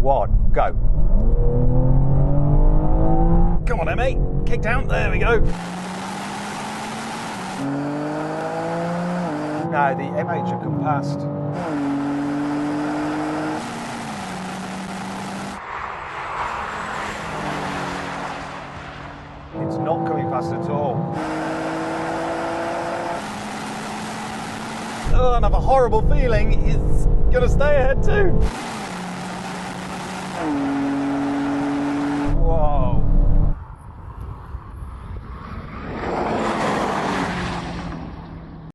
1, go. Come on, M8, kick down, there we go. Now the M8 should come past. It's not coming past at all. Oh, and I have a horrible feeling it's going to stay ahead too.